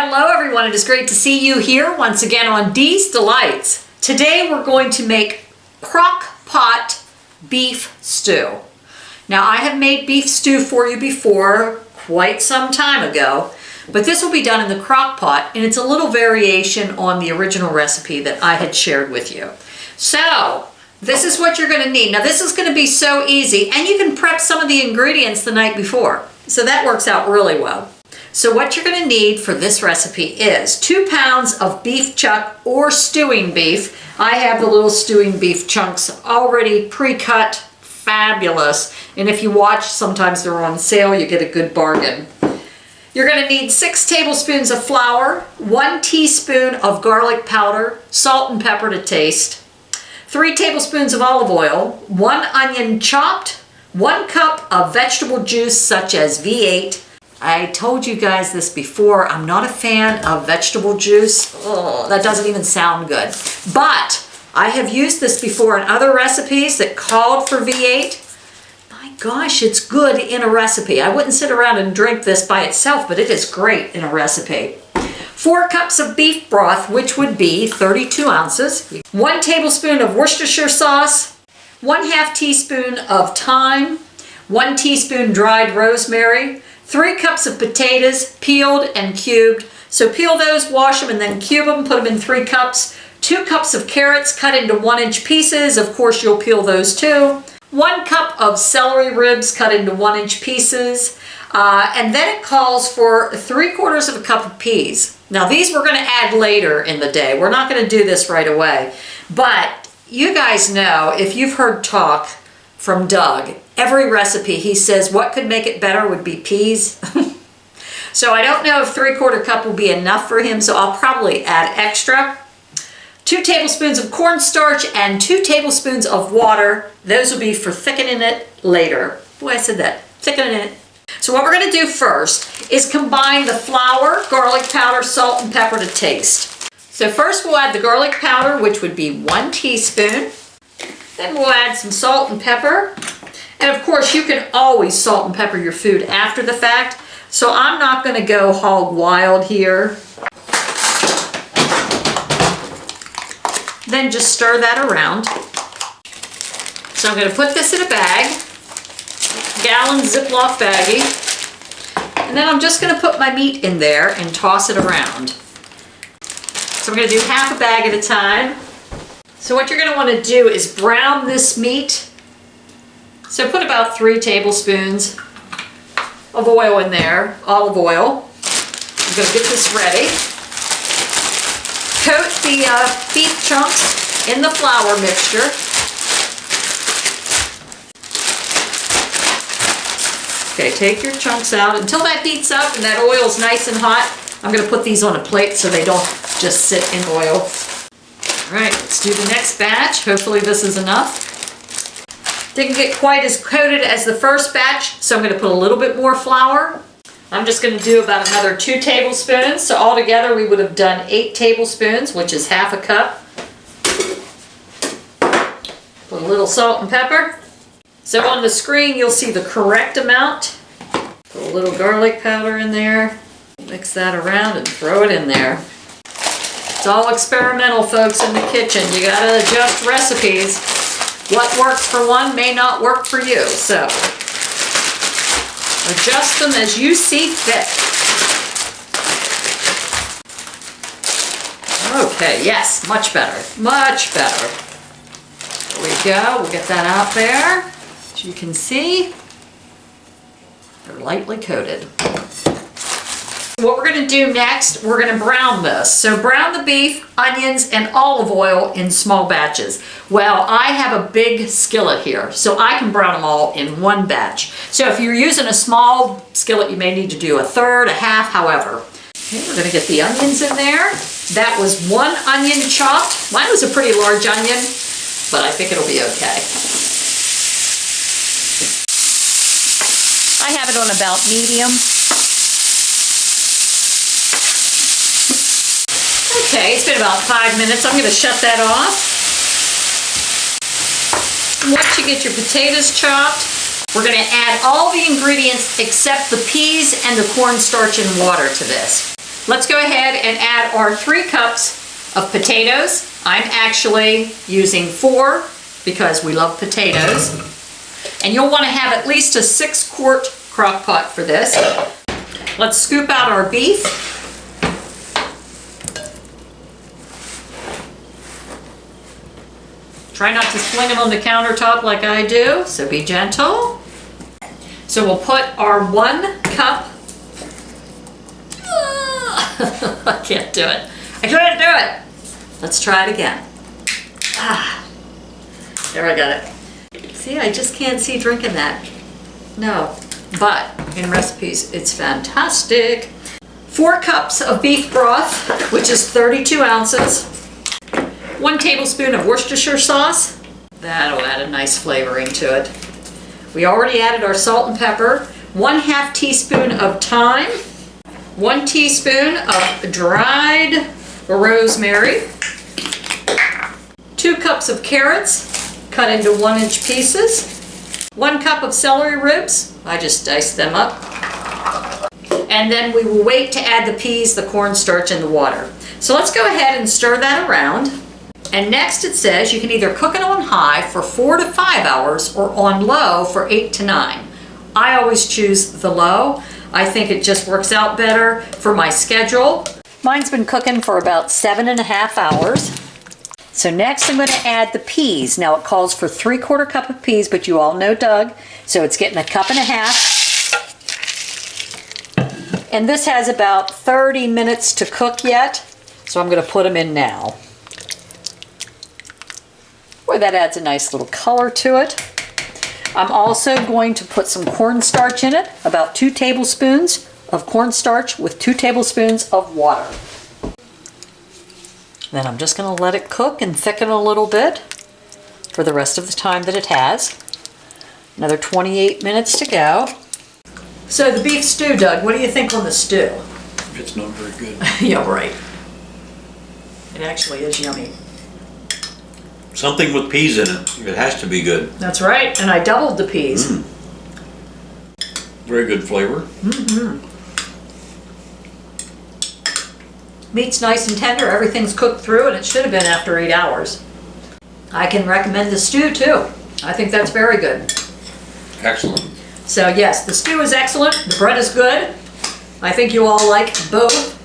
Hello everyone, it is great to see you here once again on Dee's Delights. Today we're going to make crock pot beef stew. Now I have made beef stew for you before quite some time ago, but this will be done in the crock pot and it's a little variation on the original recipe that I had shared with you. So this is what you're going to need. Now this is going to be so easy and you can prep some of the ingredients the night before. So that works out really well. So what you're going to need for this recipe is 2 pounds of beef chuck or stewing beef. I have the little stewing beef chunks already pre-cut, fabulous. And if you watch, sometimes they're on sale, you get a good bargain. You're going to need 6 tablespoons of flour, 1 teaspoon of garlic powder, salt and pepper to taste, 3 tablespoons of olive oil, 1 onion chopped, 1 cup of vegetable juice such as V8. I told you guys this before, I'm not a fan of vegetable juice. Oh, that doesn't even sound good. But I have used this before in other recipes that called for V8. My gosh, it's good in a recipe. I wouldn't sit around and drink this by itself, but it is great in a recipe. 4 cups of beef broth, which would be 32 ounces. 1 tablespoon of Worcestershire sauce. 1/2 teaspoon of thyme. 1 teaspoon dried rosemary. 3 cups of potatoes, peeled and cubed. So peel those, wash them, and then cube them, put them in 3 cups. 2 cups of carrots cut into 1-inch pieces. Of course, you'll peel those too. 1 cup of celery ribs cut into 1-inch pieces. And then it calls for 3/4 of a cup of peas. Now these we're gonna add later in the day. We're not gonna do this right away. But you guys know, if you've heard talk from Doug, every recipe he says what could make it better would be peas. So I don't know if 3/4 cup will be enough for him, so I'll probably add extra. 2 tablespoons of cornstarch and 2 tablespoons of water. Those will be for thickening it later. Boy, I said that, thickening it. So what we're gonna do first is combine the flour, garlic powder, salt, and pepper to taste. So first we'll add the garlic powder, which would be 1 teaspoon. Then we'll add some salt and pepper. And of course, you can always salt and pepper your food after the fact. So I'm not gonna go hog wild here. Then just stir that around. So I'm gonna put this in a bag, gallon Ziploc baggie. And then I'm just gonna put my meat in there and toss it around. So I'm gonna do half a bag at a time. So what you're going to want to do is brown this meat. So put about 3 tablespoons of oil in there, olive oil. I'm going to get this ready. Coat the beef chunks in the flour mixture. Okay, take your chunks out until that heats up and that oil's nice and hot. I'm going to put these on a plate so they don't just sit in oil. All right, let's do the next batch. Hopefully this is enough. Didn't get quite as coated as the first batch, so I'm going to put a little bit more flour. I'm just going to do about another 2 tablespoons. So altogether we would have done 8 tablespoons, which is half a cup. Put a little salt and pepper. So on the screen you'll see the correct amount. Put a little garlic powder in there. Mix that around and throw it in there. It's all experimental, folks, in the kitchen. You gotta adjust recipes. What works for one may not work for you, so adjust them as you see fit. Okay, yes, much better, much better. There we go, we'll get that out there. As you can see, they're lightly coated. What we're going to do next, we're going to brown this. So brown the beef, onions, and olive oil in small batches. Well, I have a big skillet here, so I can brown them all in one batch. So if you're using a small skillet, you may need to do 1/3, 1/2, however. Okay, we're going to get the onions in there. That was 1 onion chopped. Mine was a pretty large onion, but I think it'll be okay. I have it on about medium. Okay, it's been about 5 minutes. I'm going to shut that off. Once you get your potatoes chopped, we're going to add all the ingredients except the peas and the cornstarch and water to this. Let's go ahead and add our 3 cups of potatoes. I'm actually using 4 because we love potatoes. And you'll want to have at least a 6-quart crock pot for this. Let's scoop out our beef. Try not to fling it on the countertop like I do, so be gentle. So we'll put our 1 cup. I can't do it. I can't do it. Let's try it again. There, I got it. See, I just can't see drinking that. No, but in recipes, it's fantastic. 4 cups of beef broth, which is 32 ounces. 1 tablespoon of Worcestershire sauce. That'll add a nice flavoring to it. We already added our salt and pepper. 1/2 teaspoon of thyme. 1 teaspoon of dried rosemary. 2 cups of carrots cut into 1-inch pieces. 1 cup of celery ribs. I just diced them up. And then we will wait to add the peas, the cornstarch, and the water. So let's go ahead and stir that around. And next it says you can either cook it on high for 4 to 5 hours or on low for 8 to 9. I always choose the low. I think it just works out better for my schedule. Mine's been cooking for about 7.5 hours. So next I'm going to add the peas. Now it calls for 3/4 cup of peas, but you all know Doug, so it's getting 1.5 cups. And this has about 30 minutes to cook yet, so I'm going to put them in now. Boy, that adds a nice little color to it. I'm also going to put some cornstarch in it, about 2 tablespoons of cornstarch with 2 tablespoons of water. Then I'm just going to let it cook and thicken a little bit for the rest of the time that it has. Another 28 minutes to go. So the beef stew, Doug, what do you think on the stew? It's not very good. Yeah, right. It actually is yummy. Something with peas in it. It has to be good. That's right, and I doubled the peas. Very good flavor. Meat's nice and tender, everything's cooked through, and it should have been after 8 hours. I can recommend the stew too. I think that's very good. Excellent. So yes, the stew is excellent, the bread is good. I think you all like both.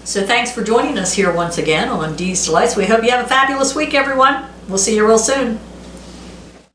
So thanks for joining us here once again on Dee's Delights. We hope you have a fabulous week, everyone. We'll see you real soon.